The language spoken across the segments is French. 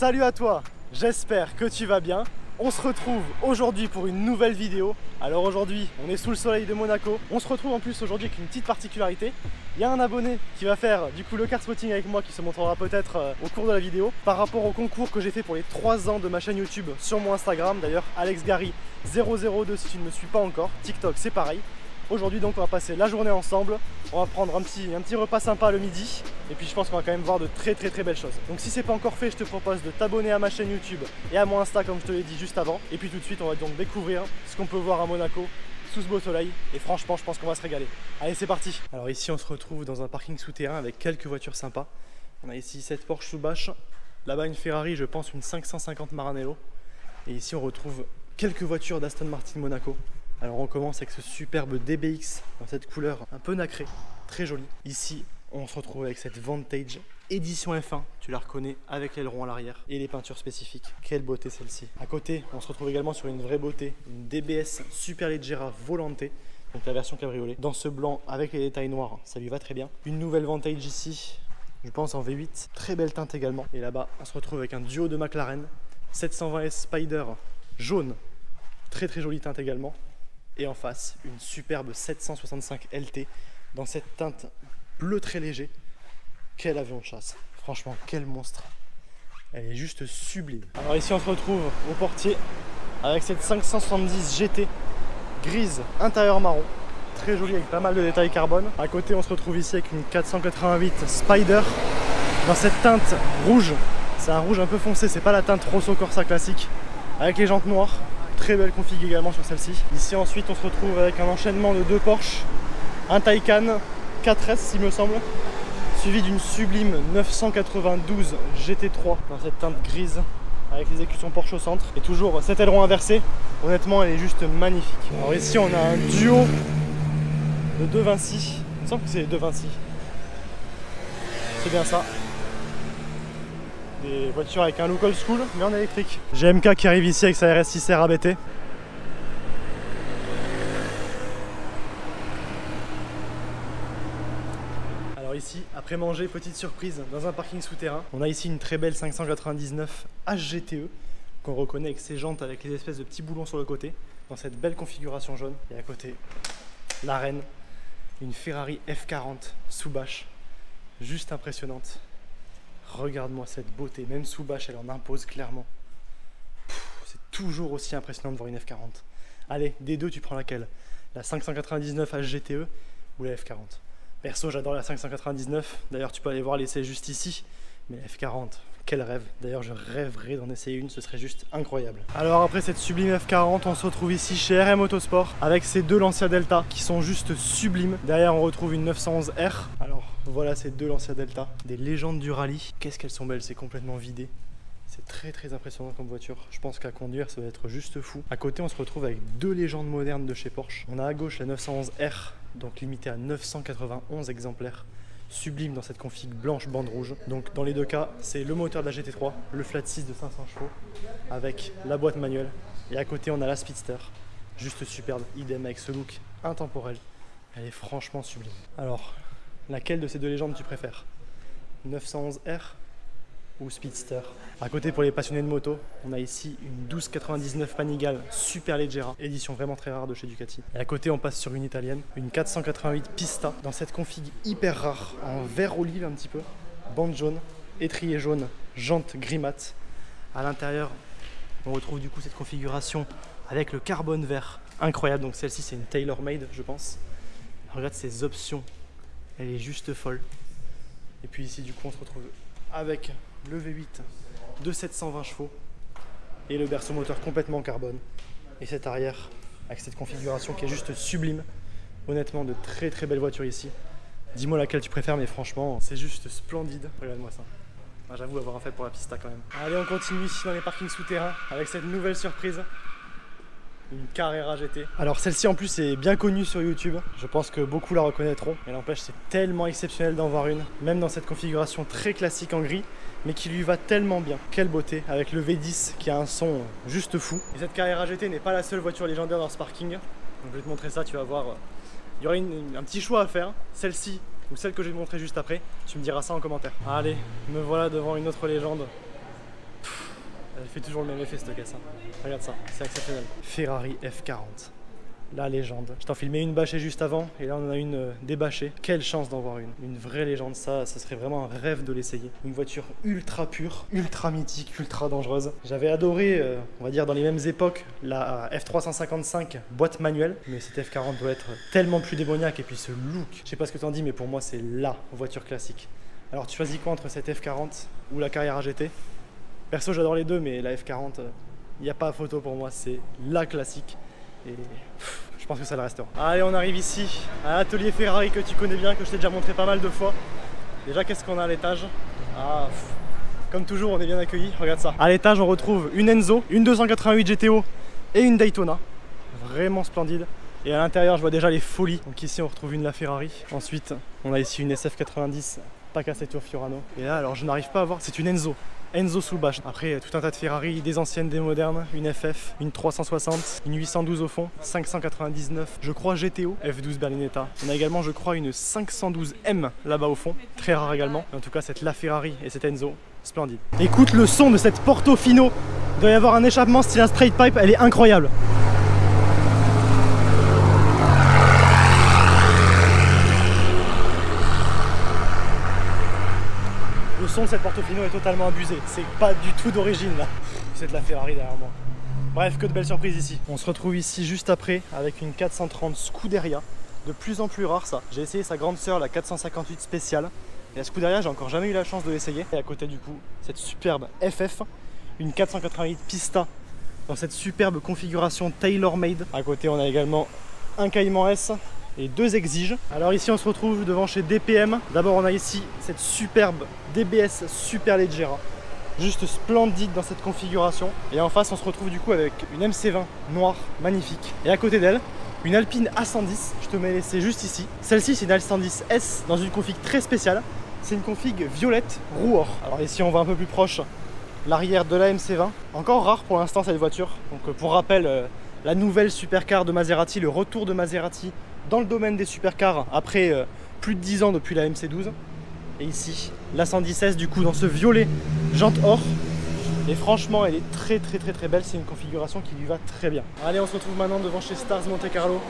Salut à toi, j'espère que tu vas bien. On se retrouve aujourd'hui pour une nouvelle vidéo. Alors aujourd'hui, on est sous le soleil de Monaco. On se retrouve en plus aujourd'hui avec une petite particularité. Il y a un abonné qui va faire du coup le car spotting avec moi qui se montrera peut-être au cours de la vidéo par rapport au concours que j'ai fait pour les 3 ans de ma chaîne YouTube sur mon Instagram. D'ailleurs, AlexGary002 si tu ne me suis pas encore. TikTok, c'est pareil. Aujourd'hui donc on va passer la journée ensemble, on va prendre un petit repas sympa le midi et puis je pense qu'on va quand même voir de très belles choses. Donc si c'est pas encore fait, je te propose de t'abonner à ma chaîne YouTube et à mon Insta comme je te l'ai dit juste avant. Et puis tout de suite on va donc découvrir ce qu'on peut voir à Monaco sous ce beau soleil et franchement je pense qu'on va se régaler. Allez c'est parti. Alors ici on se retrouve dans un parking souterrain avec quelques voitures sympas. On a ici cette Porsche sous bâche, là-bas une Ferrari, je pense une 550 Maranello. Et ici on retrouve quelques voitures d'Aston Martin Monaco. Alors on commence avec ce superbe DBX dans cette couleur un peu nacrée, très jolie. Ici on se retrouve avec cette Vantage édition F1, tu la reconnais avec l'aileron à l'arrière et les peintures spécifiques. Quelle beauté celle-ci. À côté on se retrouve également sur une vraie beauté, une DBS Superleggera Volante, donc la version cabriolet. Dans ce blanc avec les détails noirs, ça lui va très bien. Une nouvelle Vantage ici, je pense en V8, très belle teinte également. Et là-bas on se retrouve avec un duo de McLaren, 720S Spider jaune, très jolie teinte également. Et en face, une superbe 765 LT dans cette teinte bleu très léger. Quel avion de chasse, franchement, quel monstre. Elle est juste sublime. Alors ici, on se retrouve au portier avec cette 570 GT grise, intérieur marron. Très jolie avec pas mal de détails carbone. À côté, on se retrouve ici avec une 488 Spider dans cette teinte rouge. C'est un rouge un peu foncé, c'est pas la teinte Rosso Corsa classique. Avec les jantes noires. Très belle config également sur celle-ci. Ici ensuite on se retrouve avec un enchaînement de 2 Porsche, un Taycan 4S il me semble, suivi d'une sublime 992 GT3 dans cette teinte grise avec les écussons Porsche au centre. Et toujours cet aileron inversé, honnêtement elle est juste magnifique. Alors ici on a un duo de 2 Vinci, il me semble que c'est 2 Vinci, c'est bien ça. Des voitures avec un look old school mais en électrique. GMK qui arrive ici avec sa RS6R ABT. Alors ici, après manger, petite surprise dans un parking souterrain. On a ici une très belle 599 HGTE qu'on reconnaît avec ses jantes avec les espèces de petits boulons sur le côté dans cette belle configuration jaune. Et à côté, la reine, une Ferrari F40 sous bâche, juste impressionnante. Regarde-moi cette beauté, même sous bâche elle en impose clairement. C'est toujours aussi impressionnant de voir une F40. Allez, des deux tu prends laquelle? La 599 HGTE ou la F40? Perso j'adore la 599, d'ailleurs tu peux aller voir l'essai juste ici. Mais la F40, quel rêve. D'ailleurs je rêverais d'en essayer une, ce serait juste incroyable. Alors après cette sublime F40, on se retrouve ici chez RM Autosport avec ces deux Lancia Delta qui sont juste sublimes. Derrière on retrouve une 911R. Alors voilà ces deux Lancia Delta, des légendes du rallye. Qu'est-ce qu'elles sont belles, c'est complètement vidé. C'est très impressionnant comme voiture. Je pense qu'à conduire ça va être juste fou. À côté on se retrouve avec deux légendes modernes de chez Porsche. On a à gauche la 911R, donc limitée à 991 exemplaires. Sublime dans cette config blanche bande rouge. Donc dans les deux cas, c'est le moteur de la GT3, le flat 6 de 500 chevaux avec la boîte manuelle. Et à côté, on a la Speedster, juste superbe, idem avec ce look intemporel. Elle est franchement sublime. Alors, laquelle de ces deux légendes tu préfères? 911R ou Speedster? À côté, pour les passionnés de moto, on a ici une 1299 Panigale Superleggera, édition vraiment très rare de chez Ducati. Et à côté, on passe sur une italienne, une 488 Pista, dans cette config hyper rare, en vert olive un petit peu, bande jaune, étrier jaune, jante gris mat. À l'intérieur, on retrouve du coup cette configuration avec le carbone vert, incroyable. Donc celle-ci, c'est une tailor-made, je pense. Regarde ces options, elle est juste folle. Et puis ici, du coup, on se retrouve avec le V8 de 720 chevaux et le berceau moteur complètement en carbone. Et cet arrière avec cette configuration qui est juste sublime. Honnêtement, de très belles voitures ici. Dis-moi laquelle tu préfères, mais franchement, c'est juste splendide. Regarde-moi ça. Ah, j'avoue avoir un fait pour la pista quand même. Allez, on continue ici dans les parkings souterrains avec cette nouvelle surprise. Une Carrera GT. Alors celle-ci en plus est bien connue sur YouTube. Je pense que beaucoup la reconnaîtront. Mais n'empêche, c'est tellement exceptionnel d'en voir une. Même dans cette configuration très classique en gris, mais qui lui va tellement bien. Quelle beauté, avec le V10 qui a un son juste fou. Et cette Carrera GT n'est pas la seule voiture légendaire dans ce parking. Donc je vais te montrer ça, tu vas voir. Il y aura un petit choix à faire. Celle-ci ou celle que je vais te montrer juste après. Tu me diras ça en commentaire. Allez, me voilà devant une autre légende. Elle fait toujours le même effet cette caisse. Hein. Regarde ça, c'est exceptionnel. Ferrari F40. La légende. Je t'en filmais une bâchée juste avant et là on en a une débâchée. Quelle chance d'en voir une. Une vraie légende, ça serait vraiment un rêve de l'essayer. Une voiture ultra pure, ultra mythique, ultra dangereuse. J'avais adoré, on va dire dans les mêmes époques, la F355 boîte manuelle. Mais cette F40 doit être tellement plus démoniaque et puis ce look. Je sais pas ce que t'en dis mais pour moi c'est la voiture classique. Alors tu choisis quoi entre cette F40 ou la Carrera GT? Perso j'adore les deux mais la F40, il n'y a pas à photo pour moi, c'est la classique. Et je pense que ça le restera. Allez, on arrive ici à l'atelier Ferrari que tu connais bien, que je t'ai déjà montré pas mal de fois. Déjà, qu'est-ce qu'on a à l'étage? Comme toujours, on est bien accueillis. Regarde ça. À l'étage, on retrouve une Enzo, une 288 GTO et une Daytona. Vraiment splendide. Et à l'intérieur, je vois déjà les folies. Donc ici, on retrouve une La Ferrari. Ensuite, on a ici une SF90 Pacassetto Fiorano. Et là, alors, je n'arrive pas à voir. C'est une Enzo. Enzo sous bâche. Après, tout un tas de Ferrari, des anciennes, des modernes, une FF, une 360, une 812 au fond, 599, je crois GTO, F12 Berlinetta. On a également, je crois, une 512M là-bas au fond, très rare également. En tout cas, cette La Ferrari et cette Enzo, splendide. Écoute le son de cette Portofino. Il doit y avoir un échappement style un straight pipe, elle est incroyable. Le son de cette Portofino est totalement abusé, c'est pas du tout d'origine là. C'est de la Ferrari derrière moi. Bref, que de belles surprises ici. On se retrouve ici juste après avec une 430 Scuderia, de plus en plus rare ça. J'ai essayé sa grande sœur, la 458 spéciale. Et la Scuderia, j'ai encore jamais eu la chance de l'essayer. Et à côté du coup, cette superbe FF, une 488 Pista dans cette superbe configuration tailor-made. À côté, on a également un Cayman S et deux Exige. Alors ici on se retrouve devant chez DPM. D'abord on a ici cette superbe DBS Superleggera, juste splendide dans cette configuration. Et en face on se retrouve du coup avec une MC20 noire magnifique. Et à côté d'elle, une Alpine A110, je te mets laissé juste ici. Celle-ci c'est une A110S dans une config très spéciale. C'est une config violette roue or. Alors ici on va un peu plus proche, l'arrière de la MC20. Encore rare pour l'instant cette voiture. Donc pour rappel, la nouvelle supercar de Maserati, le retour de Maserati dans le domaine des supercars après plus de 10 ans depuis la MC12. Et ici, la 110S du coup dans ce violet jante or. Et franchement, elle est très belle. C'est une configuration qui lui va très bien. Allez, on se retrouve maintenant devant chez Stars Monte Carlo.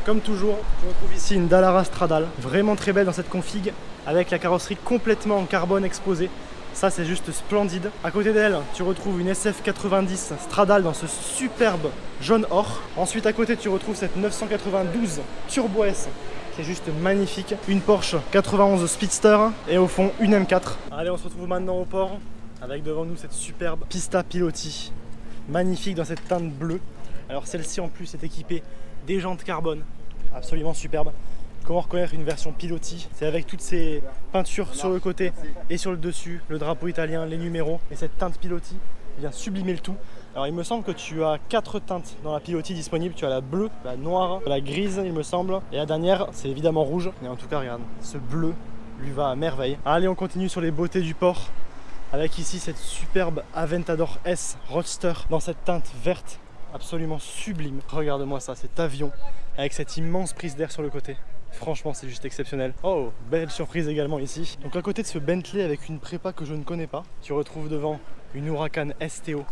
Comme toujours, je retrouve ici une Dallara Stradale, vraiment très belle dans cette config, avec la carrosserie complètement en carbone exposée. Ça c'est juste splendide. À côté d'elle, tu retrouves une SF90 Stradale dans ce superbe jaune or. Ensuite à côté, tu retrouves cette 992 Turbo S qui est juste magnifique. Une Porsche 91 Speedster et au fond une M4. Allez, on se retrouve maintenant au port avec devant nous cette superbe Pista Piloti. Magnifique dans cette teinte bleue. Alors celle-ci en plus est équipée des jantes carbone. Absolument superbe. Comment reconnaître une version Piloti? C'est avec toutes ces peintures sur le côté et sur le dessus, le drapeau italien, les numéros et cette teinte Piloti vient sublimer le tout. Alors il me semble que tu as 4 teintes dans la Piloti disponible. Tu as la bleue, la noire, la grise il me semble. Et la dernière c'est évidemment rouge. Mais en tout cas regarde, ce bleu lui va à merveille. Allez, on continue sur les beautés du port avec ici cette superbe Aventador S Roadster dans cette teinte verte absolument sublime. Regarde-moi ça, cet avion avec cette immense prise d'air sur le côté. Franchement, c'est juste exceptionnel. Oh, belle surprise également ici. Donc à côté de ce Bentley avec une prépa que je ne connais pas, tu retrouves devant une Huracan STO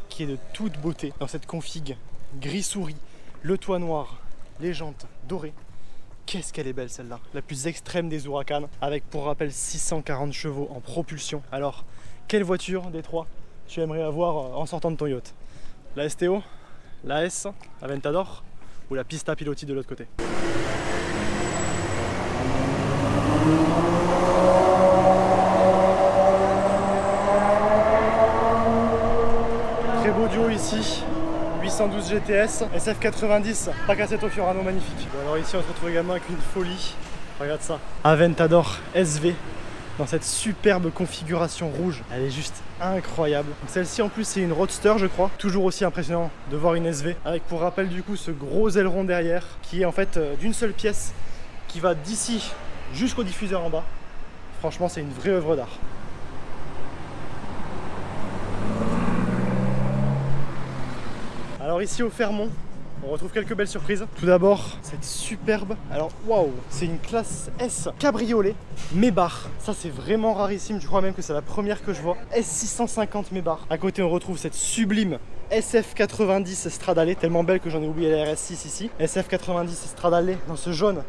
qui est de toute beauté dans cette config gris souris, le toit noir, les jantes dorées. Qu'est-ce qu'elle est belle celle-là, la plus extrême des Huracan, avec pour rappel 640 chevaux en propulsion. Alors, quelle voiture des trois tu aimerais avoir en sortant de ton yacht? La STO, la S, Aventador ou la Pista Piloti de l'autre côté? Très beau duo ici, 812 GTS, SF90, Pacassetto Fiorano magnifique. Bon, alors ici on se retrouve également avec une folie, regarde ça, Aventador SV dans cette superbe configuration rouge, elle est juste incroyable. Celle-ci en plus c'est une Roadster je crois, toujours aussi impressionnant de voir une SV avec pour rappel du coup ce gros aileron derrière qui est en fait d'une seule pièce qui va d'ici jusqu'au diffuseur en bas. Franchement c'est une vraie œuvre d'art. Alors ici au Fairmont, On retrouve quelques belles surprises. Tout d'abord, cette superbe, alors waouh, c'est une classe S cabriolet Maybach. Ça c'est vraiment rarissime, je crois même que c'est la première que je vois. S650 Maybach. À côté on retrouve cette sublime SF90 Stradale, tellement belle que j'en ai oublié la RS6 ici. SF90 Stradale dans ce jaune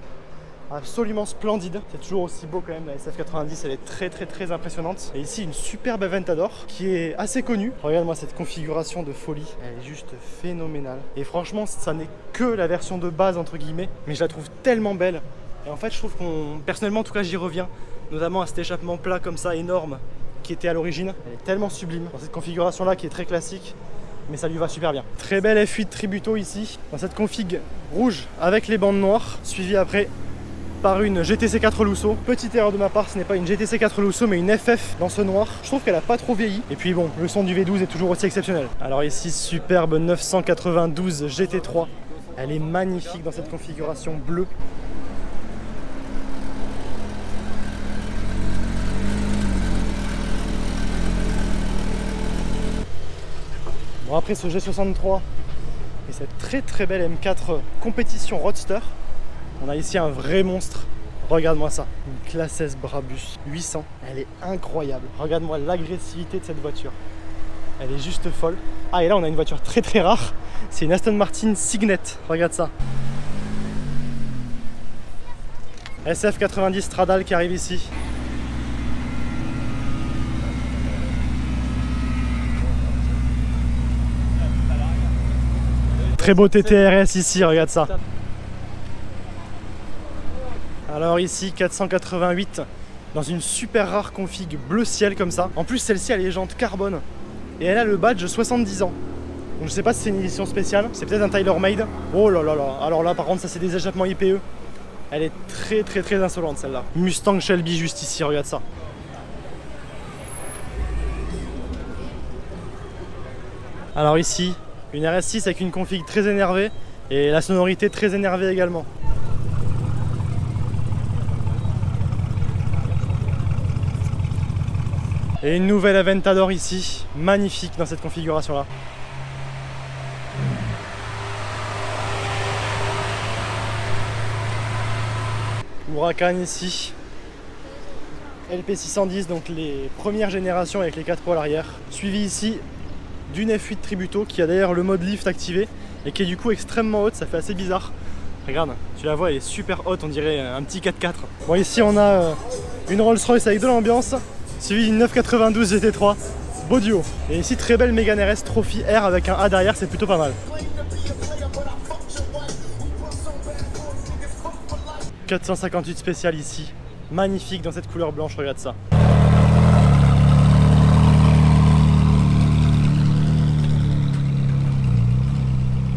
absolument splendide. C'est toujours aussi beau quand même, la SF90, elle est très impressionnante. Et ici une superbe Aventador qui est assez connue. Regarde-moi cette configuration de folie, elle est juste phénoménale. Et franchement ça n'est que la version de base entre guillemets, mais je la trouve tellement belle. Et en fait je trouve qu'on, personnellement en tout cas j'y reviens, notamment à cet échappement plat comme ça énorme qui était à l'origine. Elle est tellement sublime dans cette configuration là qui est très classique, mais ça lui va super bien. Très belle F8 Tributo ici, dans cette config rouge avec les bandes noires, suivie après par une GTC 4 Lusso. Petite erreur de ma part, ce n'est pas une GTC 4 Lusso mais une FF dans ce noir. Je trouve qu'elle a pas trop vieilli. Et puis bon, le son du V12 est toujours aussi exceptionnel. Alors ici, superbe 992 GT3. Elle est magnifique dans cette configuration bleue. Bon, après ce G63 et cette très belle M4 compétition Roadster, on a ici un vrai monstre. Regarde-moi ça, une classe S Brabus 800, elle est incroyable. Regarde-moi l'agressivité de cette voiture, elle est juste folle. Ah, et là on a une voiture très rare, c'est une Aston Martin Signet, regarde ça. SF90 Stradale qui arrive ici. Très beau TTRS ici, regarde ça. Alors ici 488 dans une super rare config bleu ciel comme ça. En plus celle-ci elle est jantes carbone et elle a le badge 70 ans. Donc je sais pas si c'est une édition spéciale, c'est peut-être un Tyler Made. Oh là là là, alors là par contre ça c'est des échappements IPE. Elle est très insolente celle-là. Mustang Shelby juste ici, regarde ça. Alors ici une RS6 avec une config très énervée et la sonorité très énervée également. Et une nouvelle Aventador ici, magnifique dans cette configuration là. Huracan ici, LP610, donc les premières générations avec les 4 roues à l'arrière. Suivi ici d'une F8 Tributo qui a d'ailleurs le mode lift activé et qui est du coup extrêmement haute, ça fait assez bizarre. Regarde, tu la vois, elle est super haute, on dirait un petit 4x4. Bon, ici on a une Rolls-Royce avec de l'ambiance, suivi d'une 992 GT3, beau duo. Et ici très belle Mégane RS Trophy R avec un A derrière, c'est plutôt pas mal. 458 spécial ici, magnifique dans cette couleur blanche, regarde ça.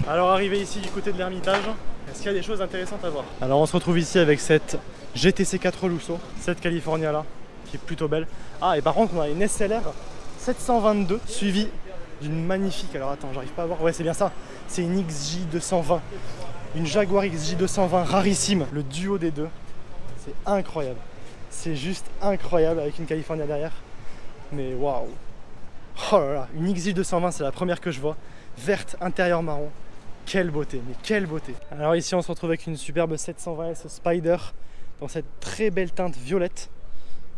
Alors arrivé ici du côté de l'Ermitage, est-ce qu'il y a des choses intéressantes à voir? Alors on se retrouve ici avec cette GTC 4 Lusso, cette California là, qui est plutôt belle. Ah, et par contre on a une SLR 722 suivie d'une magnifique, alors attends, j'arrive pas à voir, ouais c'est bien ça, c'est une XJ220, une Jaguar XJ220 rarissime, le duo des deux, c'est incroyable, c'est juste incroyable avec une California derrière, mais waouh, oh là là, une XJ220 c'est la première que je vois, verte, intérieur marron, quelle beauté, mais quelle beauté. Alors ici on se retrouve avec une superbe 720S Spider dans cette très belle teinte violette.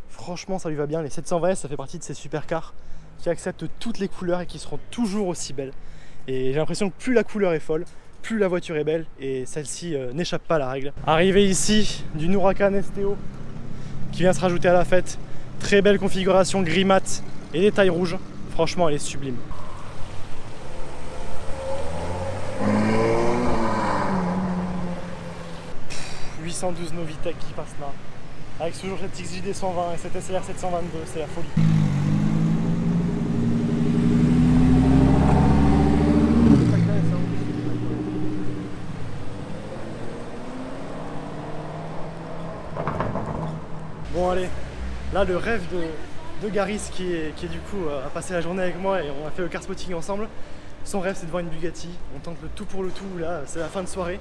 Franchement ça lui va bien, les 720S ça fait partie de ces supercars qui acceptent toutes les couleurs et qui seront toujours aussi belles. Et j'ai l'impression que plus la couleur est folle, plus la voiture est belle et celle-ci n'échappe pas à la règle. Arrivé ici d'une Huracan STO qui vient se rajouter à la fête, très belle configuration gris mat et détails rouges, franchement elle est sublime. « 812 Novitec qui passe là, avec toujours cette XJD 120 et cette SLR 722, c'est la folie. Bon allez, là le rêve de Garis qui est du coup a passé la journée avec moi et on a fait le car spotting ensemble. Son rêve c'est de voir une Bugatti, on tente le tout pour le tout, là c'est la fin de soirée.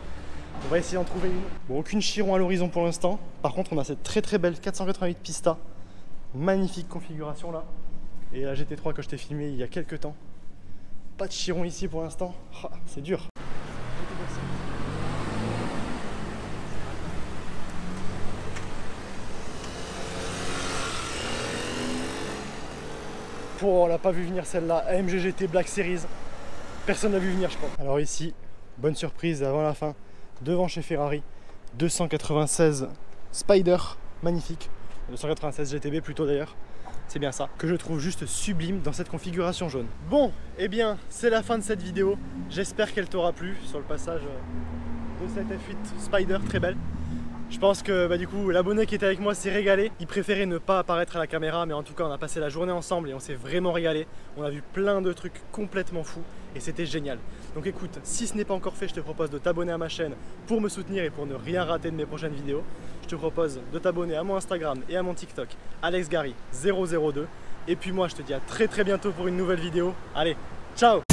On va essayer d'en trouver une. Bon, aucune Chiron à l'horizon pour l'instant. Par contre, on a cette très belle 488 Pista. Magnifique configuration là. Et la GT3 que je t'ai filmé il y a quelques temps. Pas de Chiron ici pour l'instant. Oh, c'est dur. Oh, on l'a pas vu venir celle-là. AMG GT Black Series. Personne l'a vu venir, je crois. Alors ici, bonne surprise avant la fin, devant chez Ferrari, 296 Spider, magnifique. 296 GTB plutôt d'ailleurs. C'est bien ça, que je trouve juste sublime dans cette configuration jaune. Bon, eh bien, c'est la fin de cette vidéo. J'espère qu'elle t'aura plu sur le passage de cette F8 Spider, très belle. Je pense que du coup l'abonné qui était avec moi s'est régalé. Il préférait ne pas apparaître à la caméra, mais en tout cas on a passé la journée ensemble et on s'est vraiment régalé. On a vu plein de trucs complètement fous et c'était génial. Donc écoute, si ce n'est pas encore fait, je te propose de t'abonner à ma chaîne pour me soutenir et pour ne rien rater de mes prochaines vidéos. Je te propose de t'abonner à mon Instagram et à mon TikTok, AlexGary002. Et puis moi je te dis à très bientôt pour une nouvelle vidéo. Allez, ciao!